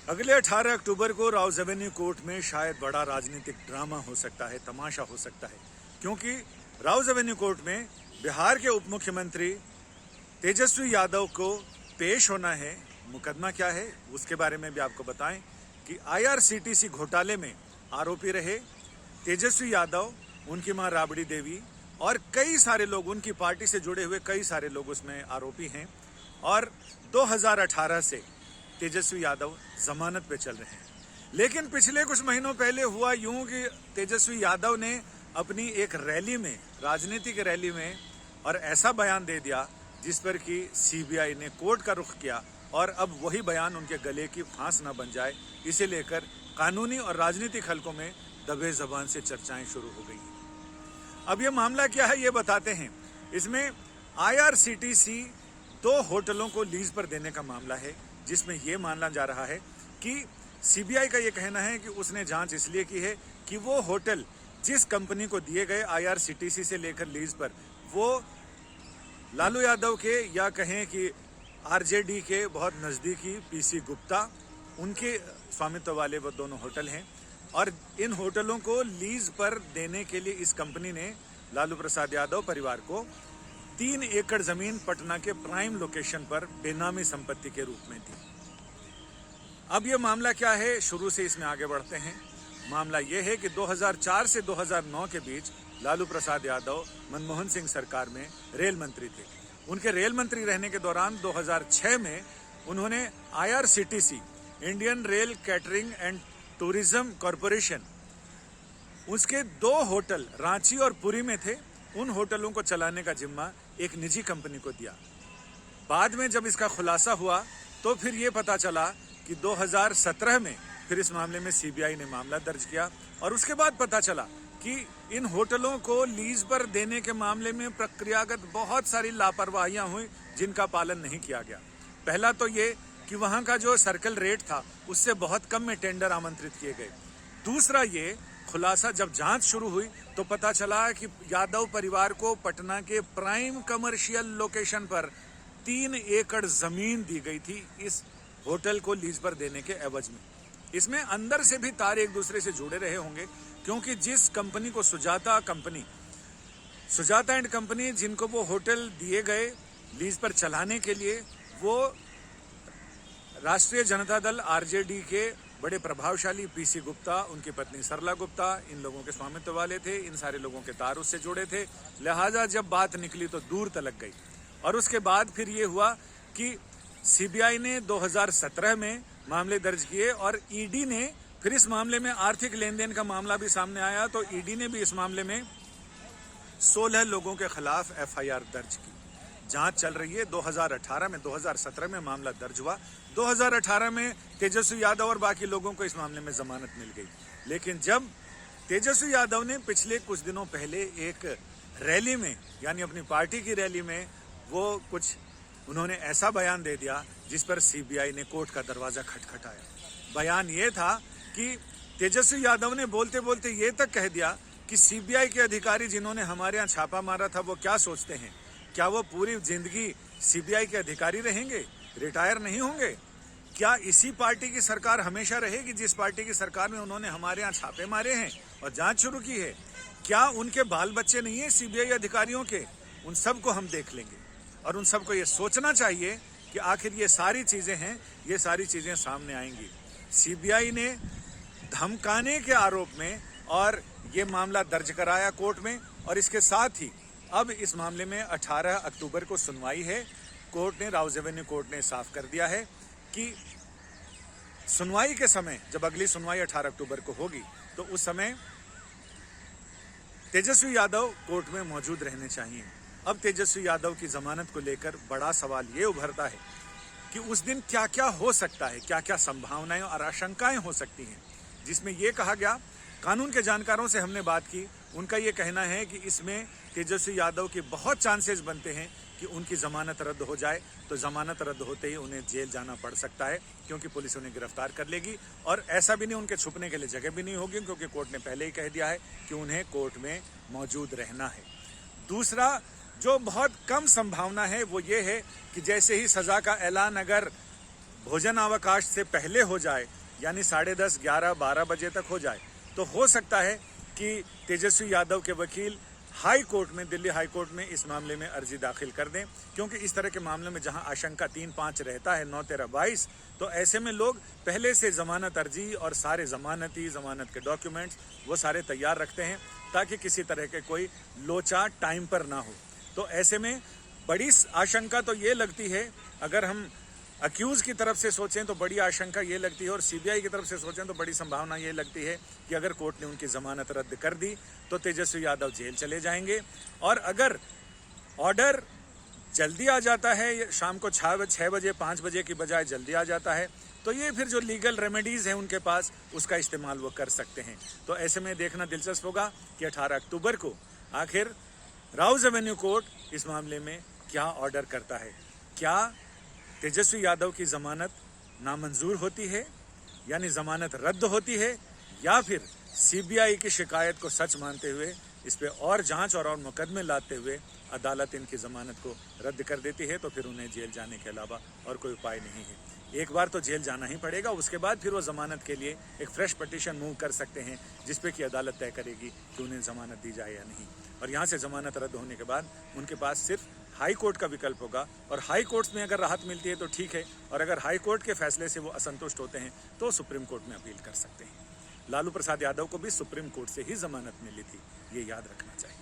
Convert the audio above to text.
अगले 18 अक्टूबर को Rouse Avenue court में शायद बड़ा राजनीतिक ड्रामा हो सकता है, तमाशा हो सकता है, क्योंकि राउज एवेन्यू कोर्ट में बिहार के उप मुख्यमंत्री तेजस्वी यादव को पेश होना है। मुकदमा क्या है उसके बारे में भी आपको बताएं कि IRCTC घोटाले में आरोपी रहे तेजस्वी यादव, उनकी मां राबड़ी देवी और कई सारे लोग, उनकी पार्टी से जुड़े हुए कई सारे लोग उसमें आरोपी हैं। और 2018 से तेजस्वी यादव जमानत पे चल रहे हैं। लेकिन पिछले कुछ महीनों पहले हुआ यूं कि तेजस्वी यादव ने अपनी एक रैली में, राजनीतिक रैली में, और ऐसा बयान दे दिया जिस पर कि CBI ने कोर्ट का रुख किया और अब वही बयान उनके गले की फांस न बन जाए, इसे लेकर कानूनी और राजनीतिक हलकों में दबे जबान से चर्चाएं शुरू हो गई हैं। अब ये मामला क्या है ये बताते हैं। इसमें IRCTC 2 होटलों को लीज पर देने का मामला है, जिसमें यह माना जा रहा है कि CBI का यह कहना है कि उसने जांच इसलिए की है कि वो होटल जिस कंपनी को दिए गए IRCTC से लेकर लीज पर, वो लालू यादव के या कहें कि RJD के बहुत नजदीकी PC गुप्ता, उनके स्वामित्व वाले वो दोनों होटल हैं। और इन होटलों को लीज पर देने के लिए इस कंपनी ने लालू प्रसाद यादव परिवार को 3 एकड़ जमीन पटना के प्राइम लोकेशन पर बेनामी संपत्ति के रूप में दी। अब यह मामला क्या है, शुरू से इसमें आगे बढ़ते हैं। मामला यह है कि 2004 से 2009 के बीच लालू प्रसाद यादव मनमोहन सिंह सरकार में रेल मंत्री थे। उनके रेल मंत्री रहने के दौरान 2006 में उन्होंने IRCTC, Indian rail catering and tourism corporation, उसके 2 होटल रांची और पुरी में थे, उन होटलों को चलाने का जिम्मा एक निजी कंपनी को दिया। बाद में जब इसका खुलासा हुआ तो फिर ये पता चला कि 2017 में फिर इस मामले में CBI ने मामला दर्ज किया और उसके बाद पता चला कि इन होटलों को लीज पर देने के मामले में प्रक्रियागत बहुत सारी लापरवाहियां हुई जिनका पालन नहीं किया गया। पहला तो ये कि वहां का जो सर्कल रेट था उससे बहुत कम में टेंडर आमंत्रित किए गए। दूसरा ये खुलासा, जब जांच शुरू हुई तो पता चला कि यादव परिवार को पटना के प्राइम कमर्शियल लोकेशन पर 3 एकड़ जमीन दी गई थी इस होटल को लीज पर देने के एवज में। इसमें अंदर से भी तार एक दूसरे से जुड़े रहे होंगे, क्योंकि जिस कंपनी को सुजाता एंड कंपनी जिनको वो होटल दिए गए लीज पर चलाने के लिए, वो राष्ट्रीय जनता दल RJD के बड़े प्रभावशाली PC गुप्ता, उनकी पत्नी सरला गुप्ता, इन लोगों के स्वामित्व वाले थे। इन सारे लोगों के तार उससे जुड़े थे, लिहाजा जब बात निकली तो दूर तलक गई। और उसके बाद फिर ये हुआ कि CBI ने 2017 में मामले दर्ज किए और ED ने फिर इस मामले में आर्थिक लेन देन का मामला भी सामने आया, तो ED ने भी इस मामले में 16 लोगों के खिलाफ FIR दर्ज की। जांच चल रही है। 2017 में मामला दर्ज हुआ। 2018 में तेजस्वी यादव और बाकी लोगों को इस मामले में जमानत मिल गई। लेकिन जब तेजस्वी यादव ने पिछले कुछ दिनों पहले एक रैली में, यानी अपनी पार्टी की रैली में, वो कुछ उन्होंने ऐसा बयान दे दिया जिस पर CBI ने कोर्ट का दरवाजा खटखटाया। बयान ये था कि तेजस्वी यादव ने बोलते बोलते ये तक कह दिया कि CBI के अधिकारी जिन्होंने हमारे यहाँ छापा मारा था वो क्या सोचते हैं, क्या वो पूरी जिंदगी CBI के अधिकारी रहेंगे, रिटायर नहीं होंगे? क्या इसी पार्टी की सरकार हमेशा रहेगी जिस पार्टी की सरकार में उन्होंने हमारे यहाँ छापे मारे हैं और जांच शुरू की है? क्या उनके बाल बच्चे नहीं है CBI अधिकारियों के? उन सबको हम देख लेंगे और उन सबको ये सोचना चाहिए कि आखिर ये सारी चीजें हैं, ये सारी चीजें सामने आएंगी। CBI ने धमकाने के आरोप में और ये मामला दर्ज कराया कोर्ट में, और इसके साथ ही अब इस मामले में 18 अक्टूबर को सुनवाई है। कोर्ट ने, राउज एवेन्यू कोर्ट ने साफ कर दिया है कि सुनवाई के समय, जब अगली सुनवाई 18 अक्टूबर को होगी, तो उस समय तेजस्वी यादव कोर्ट में मौजूद रहने चाहिए। अब तेजस्वी यादव की जमानत को लेकर बड़ा सवाल ये उभरता है कि उस दिन क्या क्या हो सकता है, क्या क्या संभावनाएं और आशंकाएं हो सकती हैं, जिसमें यह कहा गया, कानून के जानकारों से हमने बात की, उनका यह कहना है कि इसमें तेजस्वी यादव के बहुत चांसेस बनते हैं कि उनकी जमानत रद्द हो जाए। तो जमानत रद्द होते ही उन्हें जेल जाना पड़ सकता है, क्योंकि पुलिस उन्हें गिरफ्तार कर लेगी। और ऐसा भी नहीं, उनके छुपने के लिए जगह भी नहीं होगी, क्योंकि कोर्ट ने पहले ही कह दिया है कि उन्हें कोर्ट में मौजूद रहना है। दूसरा जो बहुत कम संभावना है वो ये है कि जैसे ही सजा का ऐलान अगर भोजन अवकाश से पहले हो जाए, यानी 10:30, 11, 12 बजे तक हो जाए, तो हो सकता है कि तेजस्वी यादव के वकील हाई कोर्ट में, दिल्ली हाई कोर्ट में इस मामले में अर्जी दाखिल कर दें, क्योंकि इस तरह के मामलों में जहां आशंका 3-5 रहता है, 9-13-22, तो ऐसे में लोग पहले से जमानत अर्जी और सारे जमानत के डॉक्यूमेंट्स वो सारे तैयार रखते हैं, ताकि किसी तरह के कोई लोचा टाइम पर ना हो। तो ऐसे में बड़ी आशंका तो ये लगती है, अगर हम अक्यूज की तरफ से सोचें तो बड़ी आशंका ये लगती है, और सीबीआई की तरफ से सोचें तो बड़ी संभावना ये लगती है कि अगर कोर्ट ने उनकी जमानत रद्द कर दी तो तेजस्वी यादव जेल चले जाएंगे, और अगर ऑर्डर जल्दी आ जाता है, शाम को 6 बजे 5 बजे की बजाय जल्दी आ जाता है, तो ये फिर जो लीगल रेमेडीज हैं उनके पास, उसका इस्तेमाल वो कर सकते हैं। तो ऐसे में देखना दिलचस्प होगा कि 18 अक्टूबर को आखिर राउज एवेन्यू कोर्ट इस मामले में क्या ऑर्डर करता है। क्या तेजस्वी यादव की जमानत नामंजूर होती है, यानी जमानत रद्द होती है, या फिर सीबीआई की शिकायत को सच मानते हुए इस पे और जांच और मुकदमे लाते हुए अदालत इनकी जमानत को रद्द कर देती है, तो फिर उन्हें जेल जाने के अलावा और कोई उपाय नहीं है। एक बार तो जेल जाना ही पड़ेगा, उसके बाद फिर वो जमानत के लिए एक फ्रेश पिटीशन मूव कर सकते हैं, जिसपे कि अदालत तय करेगी कि उन्हें जमानत दी जाए या नहीं। और यहाँ से जमानत रद्द होने के बाद उनके पास सिर्फ हाई कोर्ट का विकल्प होगा, और हाई कोर्ट्स में अगर राहत मिलती है तो ठीक है, और अगर हाई कोर्ट के फैसले से वो असंतुष्ट होते हैं तो सुप्रीम कोर्ट में अपील कर सकते हैं। लालू प्रसाद यादव को भी सुप्रीम कोर्ट से ही जमानत मिली थी, ये याद रखना चाहिए।